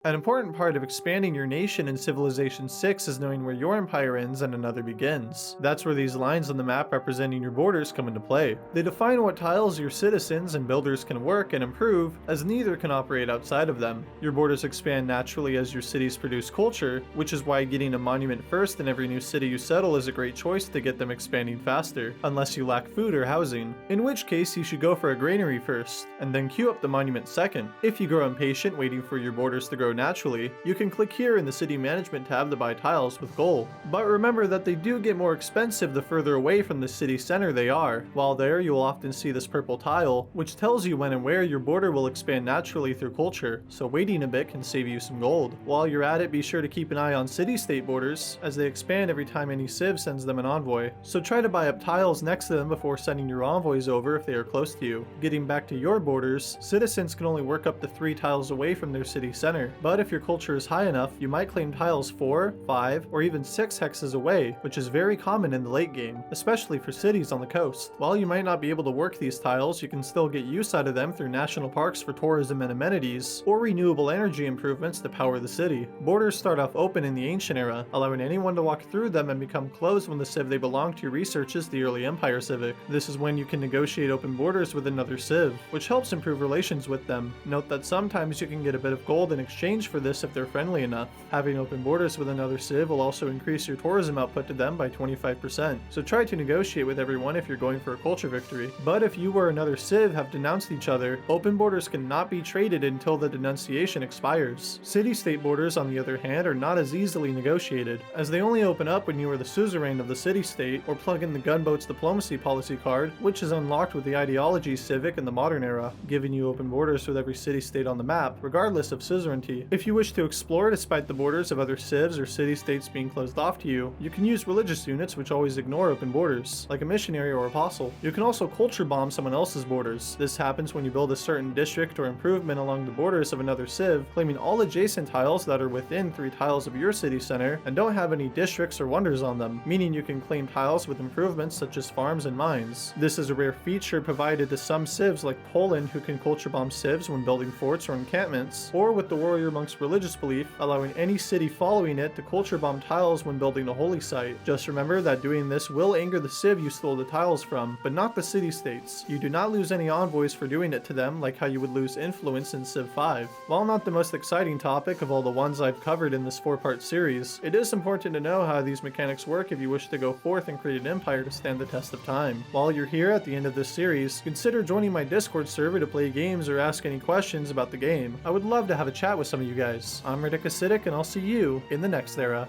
An important part of expanding your nation in Civilization VI is knowing where your empire ends and another begins. That's where these lines on the map representing your borders come into play. They define what tiles your citizens and builders can work and improve, as neither can operate outside of them. Your borders expand naturally as your cities produce culture, which is why getting a monument first in every new city you settle is a great choice to get them expanding faster, unless you lack food or housing, in which case you should go for a granary first, and then queue up the monument second. If you grow impatient waiting for your borders to grow naturally, you can click here in the City Management tab to buy tiles with gold. But remember that they do get more expensive the further away from the city center they are. While there, you will often see this purple tile, which tells you when and where your border will expand naturally through culture, so waiting a bit can save you some gold. While you're at it, be sure to keep an eye on city-state borders, as they expand every time any civ sends them an envoy, so try to buy up tiles next to them before sending your envoys over if they are close to you. Getting back to your borders, citizens can only work up to 3 tiles away from their city center, but if your culture is high enough, you might claim tiles 4, 5, or even 6 hexes away, which is very common in the late game, especially for cities on the coast. While you might not be able to work these tiles, you can still get use out of them through national parks for tourism and amenities, or renewable energy improvements to power the city. Borders start off open in the ancient era, allowing anyone to walk through them and become closed when the civ they belong to researches the early Empire civic. This is when you can negotiate open borders with another civ, which helps improve relations with them. Note that sometimes you can get a bit of gold in exchange for this if they're friendly enough. Having open borders with another civ will also increase your tourism output to them by 25%, so try to negotiate with everyone if you're going for a culture victory. But if you or another civ have denounced each other, open borders cannot be traded until the denunciation expires. City-state borders, on the other hand, are not as easily negotiated, as they only open up when you are the suzerain of the city-state, or plug in the gunboat's diplomacy policy card, which is unlocked with the ideology civic in the modern era, giving you open borders with every city-state on the map, regardless of suzerainty. If you wish to explore despite the borders of other civs or city-states being closed off to you, you can use religious units which always ignore open borders, like a missionary or apostle. You can also culture bomb someone else's borders. This happens when you build a certain district or improvement along the borders of another civ, claiming all adjacent tiles that are within 3 tiles of your city center and don't have any districts or wonders on them, meaning you can claim tiles with improvements such as farms and mines. This is a rare feature provided to some civs like Poland, who can culture bomb civs when building forts or encampments, or with the warrior monk's religious belief, allowing any city following it to culture bomb tiles when building a holy site. Just remember that doing this will anger the civ you stole the tiles from, but not the city-states. You do not lose any envoys for doing it to them, like how you would lose influence in Civ V. While not the most exciting topic of all the ones I've covered in this 4-part series, it is important to know how these mechanics work if you wish to go forth and create an empire to stand the test of time. While you're here at the end of this series, consider joining my Discord server to play games or ask any questions about the game. I would love to have a chat with some of you guys. I'm Ridic, and I'll see you in the next era.